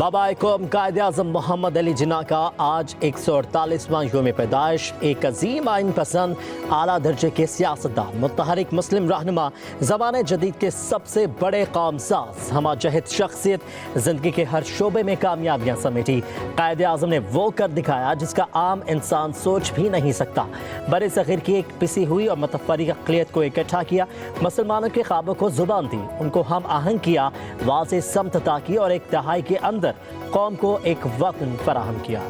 बाबा कौम कायद आज़म मोहम्मद अली जिन्ना का आज 148वां यौम पैदाइश एक अजीम आइन पसंद आला दर्जे के सियासतदान मुतहरिक मुस्लिम रहनुमा ज़माने जदीद के सबसे बड़े कौमसाज हमा जहिद शख्सियत ज़िंदगी के हर शोबे में कामयाबियाँ समेटी कायद आज़म ने वो कर दिखाया जिसका आम इंसान सोच भी नहीं सकता। बड़े सग़ीर की एक पिसी हुई और मतफरी अक़लियत को इकट्ठा किया, मुसलमानों के ख्वाबों को ज़ुबान दी, उनको हम आहंग किया, वाज़े समत अता की और एक दहाई के अंदर कौम को एक वतन फराहम किया।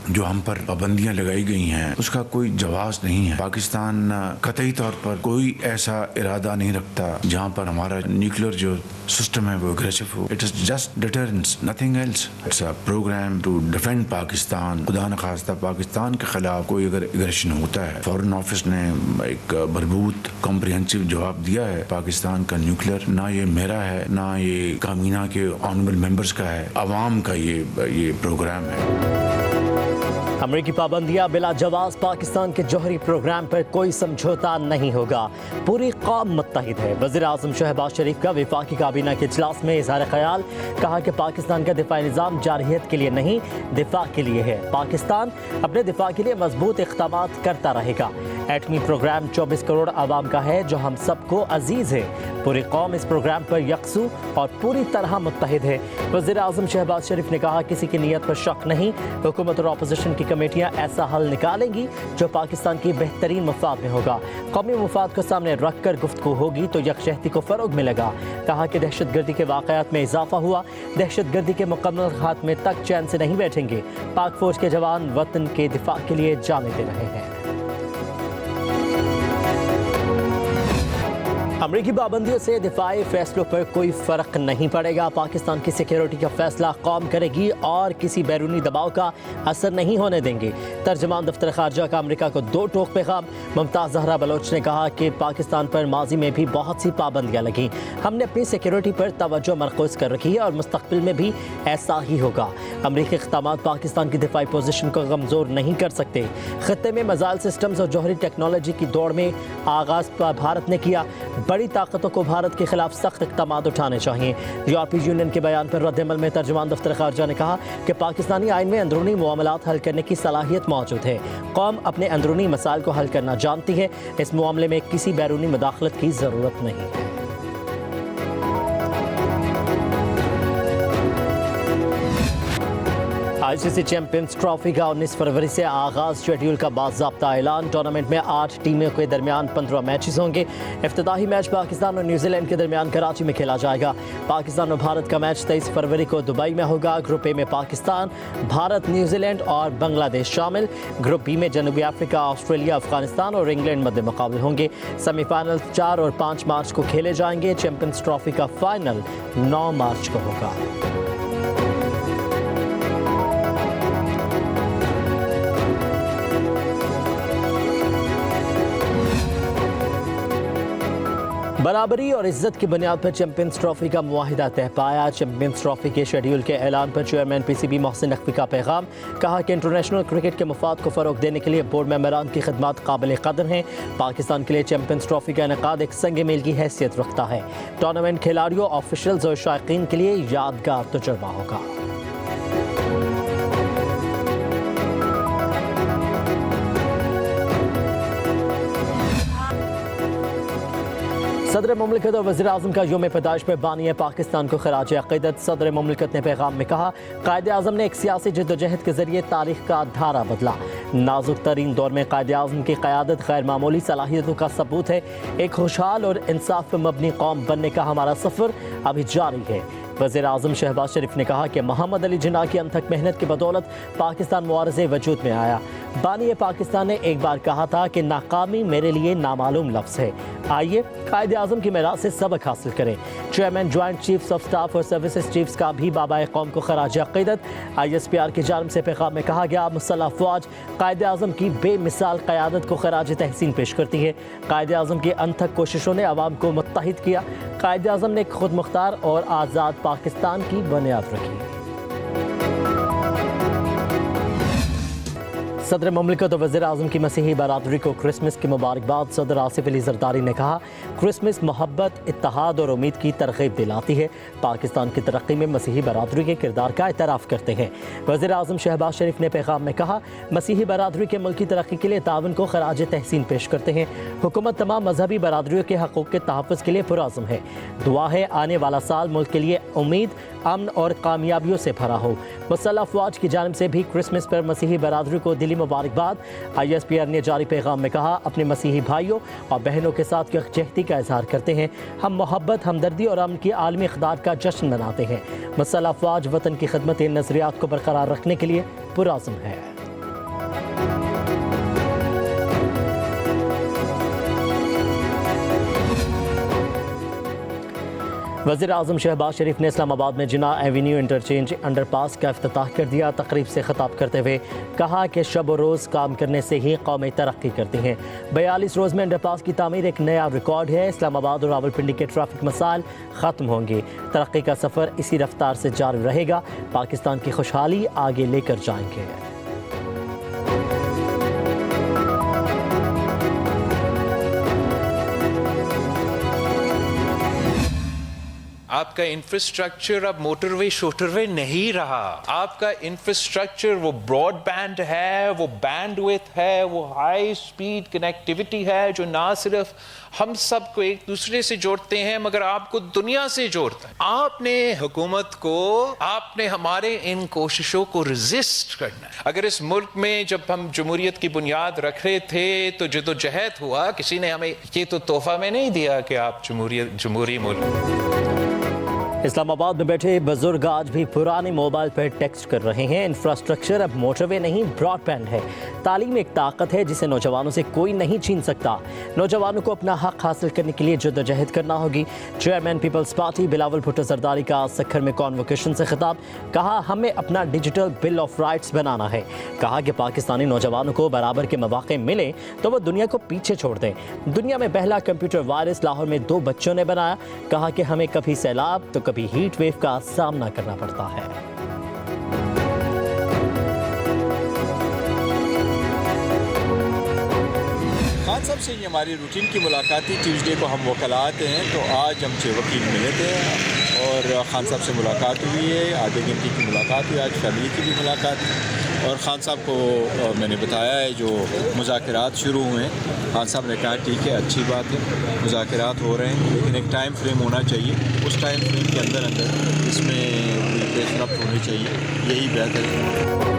जो हम पर पाबंदियां लगाई गई हैं उसका कोई जवाब नहीं है। पाकिस्तान कतई तौर पर कोई ऐसा इरादा नहीं रखता जहां पर हमारा न्यूक्लियर जो सिस्टम है वो एग्रेसिव हो। It is just deterrence, nothing else. It's a program to defend Pakistan. खुदा न खास्ता पाकिस्तान के खिलाफ कोई अगर एग्रेशन होता है, फॉरेन ऑफिस ने एक भरपूर कॉम्प्रिहेंसिव जवाब दिया है। पाकिस्तान का न्यूक्लियर ना ये मेरा है ना ये कामीना के ऑनरेबल मेंबर्स का है, अवाम का ये प्रोग्राम है। अमरीकी पाबंदियां बिला जवाब पाकिस्तान के जौहरी प्रोग्राम पर कोई समझौता नहीं होगा, पूरी कौम मुत्तहिद है। वज़ीर आज़म शहबाज शरीफ का वफाकी काबीना के इजलास में इज़हार ख्याल, कहा कि पाकिस्तान का दिफाई निज़ाम जारहियत के लिए नहीं दिफा के लिए है। पाकिस्तान अपने दिफा के लिए मजबूत इक़दामात करता रहेगा। एटमी प्रोग्राम 24 करोड़ आवाम का है जो हम सबको अजीज़ है। पूरी कौम इस प्रोग्राम पर यकसू और पूरी तरह मुत्तहिद है। वज़ीर आज़म शहबाज शरीफ ने कहा, किसी की नीयत पर शक नहीं, हुकूमत और अपोजिशन की कमेटियां ऐसा हल निकालेंगी जो पाकिस्तान की बेहतरीन मुफाद में होगा। कौमी मुफाद को सामने रख कर गुफ्तगू होगी तो यकजहती को फ़रोग मिलेगा। कहा कि दहशतगर्दी के वाक़यात में इजाफा हुआ, दहशतगर्दी के मुकम्मल खात्मे तक चैन से नहीं बैठेंगे। पाक फौज के जवान वतन के दिफा के लिए जाने दे रहे हैं। अमरीकी पाबंदियों से दिफाई फैसलों पर कोई फ़र्क नहीं पड़ेगा। पाकिस्तान की सिक्योरिटी का फैसला कौम करेगी और किसी बैरूनी दबाव का असर नहीं होने देंगे। तर्जमान दफ्तर खारजा का अमरीका को दो टोक पैगाम। मुमताज़ ज़हरा बलोच ने कहा कि पाकिस्तान पर माजी में भी बहुत सी पाबंदियाँ लगीं, हमने अपनी सिक्योरिटी पर तवज्जो मरकूज़ कर रखी है और मुस्तक़बिल में भी ऐसा ही होगा। अमरीकी इक़दामात पाकिस्तान की दिफाई पोजीशन को कमज़ोर नहीं कर सकते। खत्ते में मिसाइल सिस्टम्स और जौहरी टेक्नोलॉजी की दौड़ में आगाज़ भारत ने किया। बड़ी ताकतों को भारत के खिलाफ सख्त इक़दामात उठाने चाहिए। यूरोपीय यूनियन के बयान पर रद्द-ए-अमल में तर्जुमान दफ्तर खारजा ने कहा कि पाकिस्तानी आइन में अंदरूनी मामलात हल करने की सलाहियत मौजूद है। कौम अपने अंदरूनी मसाइल को हल करना जानती है, इस मामले में किसी बैरूनी मुदाखलत की ज़रूरत नहीं है। आईसीसी चैंपियंस ट्रॉफी का 19 फरवरी से आगाज़, शेड्यूल का बाज़ाब्ता ऐलान। टूर्नामेंट में 8 टीमों के दरमियान 15 मैचेस होंगे। इफ्तिताही मैच पाकिस्तान और न्यूजीलैंड के दरमियान कराची में खेला जाएगा। पाकिस्तान और भारत का मैच 23 फरवरी को दुबई में होगा। ग्रुप ए में पाकिस्तान, भारत, न्यूजीलैंड और बांग्लादेश शामिल। ग्रुप बी में जनूबी अफ्रीका, ऑस्ट्रेलिया, अफगानिस्तान और इंग्लैंड मद्दे मुकाबले होंगे। सेमीफाइनल 4 और 5 मार्च को खेले जाएंगे। चैंपियंस ट्रॉफी का फाइनल 9 मार्च को होगा। बराबरी और इज्जत की बुनियाद पर चैंपियंस ट्रॉफी का मुआहिदा तय पाया। चैंपियंस ट्रॉफी के शेड्यूल के ऐलान पर चेयरमैन पीसीबी मोहसिन नकवी का पैगाम, कहा कि इंटरनेशनल क्रिकेट के मफाद को फ़रोग देने के लिए बोर्ड मेंबरान की खिदमत काबिल कदर हैं। पाकिस्तान के लिए चैंपियंस ट्रॉफी का इनेकाद एक संग मील की हैसियत रखता है। टूर्नामेंट खिलाड़ियों, ऑफिशियल्स और शायकीन के लिए यादगार तजुर्बा होगा। सदर मुमलिकत और वज़ीर आज़म का यौम पैदाइश पर बानी पाकिस्तान को खराज अक़ीदत। सदर मुमलिकत ने पैगाम में कहा, कायद आज़म ने एक सियासी जद्दोजहद के ज़रिए तारीख़ का धारा बदला। नाजुक तरीन दौर में कायद आज़म की क़यादत गैर मामूली सलाहियतों का सबूत है। एक खुशहाल और इंसाफ पर मबनी कौम बनने का हमारा सफ़र अभी जारी है। वज़ीर आज़म शहबाज शरीफ ने कहा कि मोहम्मद अली जिन्ना की अनथक मेहनत की बदौलत पाकिस्तान मुआरज़े वजूद में आया। बानी पाकिस्तान ने एक बार कहा था कि नाकामी मेरे लिए नामालूम लफ्ज़ है। आइए कायद आज़म की मेराज से सबक हासिल करें। Chairman joint chiefs of staff और सर्विसेज चीफ्स का भी बाबा कौम को खराज अक़ीदत। ISPR की जानिब से पैगाम में कहा गया, मुसल्लह फ़ौज कायद आज़म की बेमिसाल क़यादत को खराज तहसीन पेश करती है। कायद आज़म की अनथक कोशिशों ने अवाम को मुत्तहिद किया। कायद आज़म ने खुद मुख्तार और आज़ाद पाकिस्तान की बुनियाद रखी। सदर मुमलिकत और वज़ीर आज़म की मसीही बरादरी को क्रिसमस की मुबारकबाद। सदर आसिफ अली जरदारी ने कहा, क्रिसमस मोहब्बत, इत्तेहाद और उम्मीद की तरग़ीब दिलाती है। पाकिस्तान की तरक्की में मसीही बरादरी के किरदार का एतराफ़ करते हैं। वज़ीर आज़म शहबाज शरीफ ने पैगाम में कहा, मसीही बरादरी के मुल्की तरक्की के लिए तावन को खराज तहसीन पेश करते हैं। हुकूमत तमाम मजहबी बरादरियों के हक़ूक़ के तहफ़्फ़ुज़ के लिए पुरअज़्म है। दुआ है आने वाला साल मुल्क के लिए उम्मीद, अमन और कामयाबियों से भरा हो। मुसल्लह अफ़वाज की जानिब से भी क्रिसमस पर मसीही बरादरी को दिली मुबारकबाद। ISPR ने जारी पैगाम में कहा, अपने मसीही भाइयों और बहनों के साथ यकजहती का इजहार करते हैं। हम मोहब्बत, हमदर्दी और अमन की आलमी इक़दार का जश्न मनाते हैं। मुसल्लह अफ़वाज वतन की खिदमत नज़रियात को बरकरार रखने के लिए पुरअज़्म है। वज़ीर आज़म शहबाज शरीफ ने इस्लामाबाद में जिना एवेन्यू इंटरचेंज अंडरपास का इफ्तिताह कर दिया। तकरीब से खिताब करते हुए कहा कि शब व रोज़ काम करने से ही कौमें तरक्की करती हैं। 42 रोज़ में अंडरपास की तामीर एक नया रिकॉर्ड है। इस्लामाबाद और रावलपिंडी के ट्रैफिक मसाइल ख़त्म होंगे। तरक्की का सफ़र इसी रफ्तार से जारी रहेगा। पाकिस्तान की खुशहाली आगे लेकर जाएंगे। आपका इंफ्रास्ट्रक्चर अब मोटरवे शोटरवे नहीं रहा। आपका इंफ्रास्ट्रक्चर वो ब्रॉडबैंड है, वो बैंडविड्थ है, वो हाई स्पीड कनेक्टिविटी है जो ना सिर्फ हम सबको एक दूसरे से जोड़ते हैं मगर आपको दुनिया से जोड़ता है। आपने हुकूमत को, आपने हमारे इन कोशिशों को रेजिस्ट करना है। अगर इस मुल्क में जब हम जमहूरियत की बुनियाद रख रहे थे तो जदोजहद हुआ, किसी ने हमें ये तो तोहफा में नहीं दिया कि आप जमहूरी मुल्क। इस्लामाबाद में बैठे बुजुर्ग आज भी पुराने मोबाइल पर टेक्स्ट कर रहे हैं। इंफ्रास्ट्रक्चर अब मोटरवे नहीं ब्रॉडबैंड है। तालीम एक ताकत है जिसे नौजवानों से कोई नहीं छीन सकता। नौजवानों को अपना हक हासिल करने के लिए जद्दोजहद करना होगी। Chairman Peoples Party Bilawal Bhutto Zardari का सखर में कॉन्वोकेशन से खिताब। कहा, हमें अपना डिजिटल बिल ऑफ राइट्स बनाना है। कहा कि पाकिस्तानी नौजवानों को बराबर के मौके मिले तो वो दुनिया को पीछे छोड़ दें। दुनिया में पहला कंप्यूटर वायरस लाहौर में 2 बच्चों ने बनाया। कहा कि हमें कभी सैलाब तो कभी हीट वेव का सामना करना पड़ता है। खान साहब से हमारी रूटीन की मुलाकात थी। ट्यूसडे को हम वकलात हैं तो आज हम 6 वकील मिले थे और खान साहब से मुलाकात हुई है। आधे घंटे की मुलाकात हुई। आज फैमिली की भी मुलाकात और ख़ान साहब को मैंने बताया है जो मुज़ाकरात शुरू हुए हैं। खान साहब ने कहा ठीक है, अच्छी बात है, मुज़ाकरात हो रहे हैं लेकिन एक टाइम फ्रेम होना चाहिए। उस टाइम फ्रेम के अंदर इसमें पेशरफ्त होनी चाहिए, यही बेहतर है।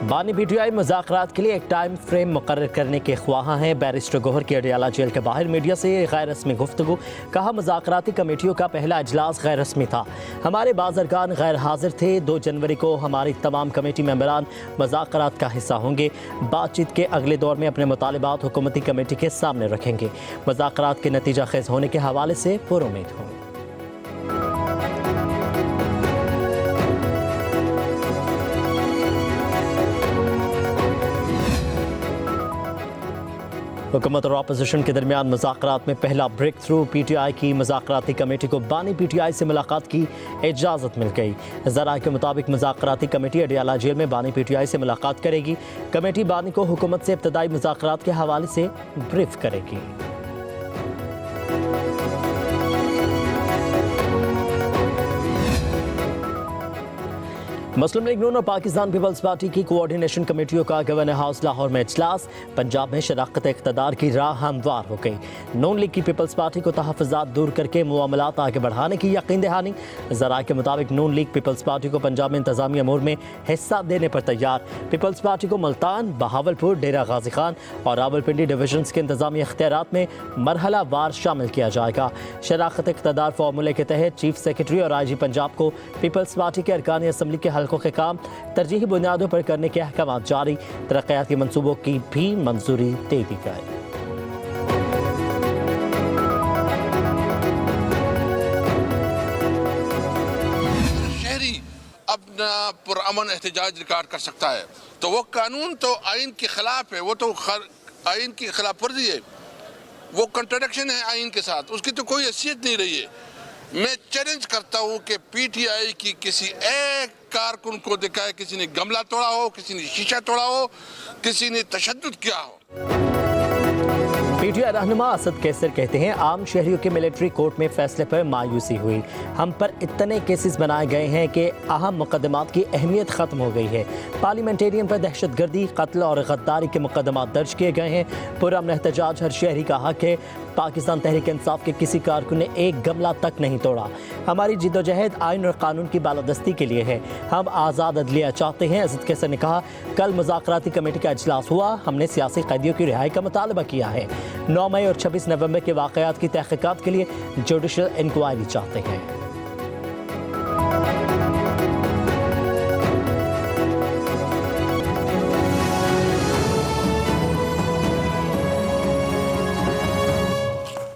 बानी PTI मुज़ाकरात के लिए एक टाइम फ्रेम मुकर्रर करने के ख्वाह हैं। बैरिस्टर गौहर की अडियाला जेल के बाहर मीडिया से गैर रस्मी गुफ्तगू। कहा, मुज़ाकराती कमेटियों का पहला इजलास गैर रस्मी था। हमारे बाज़ अरकान गैर हाजिर थे। 2 जनवरी को हमारी तमाम कमेटी मेंबरान मुज़ाकरात का हिस्सा होंगे। बातचीत के अगले दौर में अपने मुतालिबात हुकूमती कमेटी के सामने रखेंगे। मुज़ाकरात के नतीजा खेज़ होने के हवाले से पुरुम्मीद हूँ। हुकूमत और अपोजिशन के दरमियान मुज़ाकरात में पहला ब्रेक थ्रू। PTI की मुज़ाकराती कमेटी को बानी PTI से मुलाकात की इजाज़त मिल गई। ज़राए के मुताबिक मुज़ाकराती कमेटी अडियाला जेल में बानी PTI से मुलाकात करेगी। कमेटी बानी को हुकूमत से इब्तदाई मुज़ाकरात के हवाले से ब्रीफ करेगी। मुस्लिम लीग नून और पाकिस्तान पीपल्स पार्टी की कोऑर्डिनेशन कमेटियों का गवर्नर हाउस लाहौर में इजलास। पंजाब में शराकत इक़्तिदार की राह हमवार हो गई। नून लीग की पीपल्स पार्टी को तहफ़्फ़ुज़ात दूर करके मुआमलात आगे बढ़ाने की यकीन दहानी। ज़राए के मुताबिक नून लीग पीपल्स पार्टी को पंजाब में इंतज़ामी अमूर में हिस्सा देने पर तैयार। पीपल्स पार्टी को मुल्तान, बहावलपुर, डेरा गाजी खान और रावलपिंडी डिवीजन्स के इंतज़ामी इख्तियारात में मरहला वार शामिल किया जाएगा। शराकत इक़्तिदार फार्मूले के तहत चीफ सेक्रेटरी और IG पंजाब को पीपल्स पार्टी के अरकान असम्बली के हल्कों के काम तरजीही बुनियादों पर करने के अहकाम जारी। तरक्याती मंसूबों की भी मंजूरी दे दी गई। शहरी अपना पुरअमन एहतजाज रिकॉर्ड कर सकता है तो वो कानून तो आइन के खिलाफ है, वो तो आइन की खिलाफ वर्जी है, वो कंट्राडिक्शन है आइन के साथ, उसकी तो कोई हैसियत नहीं रही है। मैं चैलेंज करता हूं कि PTI की किसी एक कारकुन को देखा है किसी ने गमला तोड़ा हो, किसी ने शीशा तोड़ा हो, किसी ने तशद्दुद किया हो। पीटीआई रहनुमा असद कैसर कहते हैं आम शहरियों के मिलिट्री कोर्ट में फैसले पर मायूसी हुई। हम पर इतने केसेस बनाए गए हैं कि अहम मुकदमात की अहमियत ख़त्म हो गई है। पार्लियामेंटेरियन पर दहशतगर्दी, कत्ल और गद्दारी के मुकदमात दर्ज किए गए हैं। पुरअमन एहतजाज हर शहरी का हक है। पाकिस्तान तहरीक इंसाफ के किसी कारकुन ने एक गमला तक नहीं तोड़ा। हमारी जिद्दोजहद आइन और कानून की बालादस्ती के लिए है। हम आज़ाद अदलिया चाहते हैं। असद कैसर ने कहा, कल मुज़ाकराती कमेटी का इजलास हुआ। हमने सियासी कैदियों की रिहाई का मुतालबा किया है। 9 मई और 26 नवंबर के वाक़यात की तहक़ीक़ात के लिए जुडिशल इंक्वायरी चाहते हैं।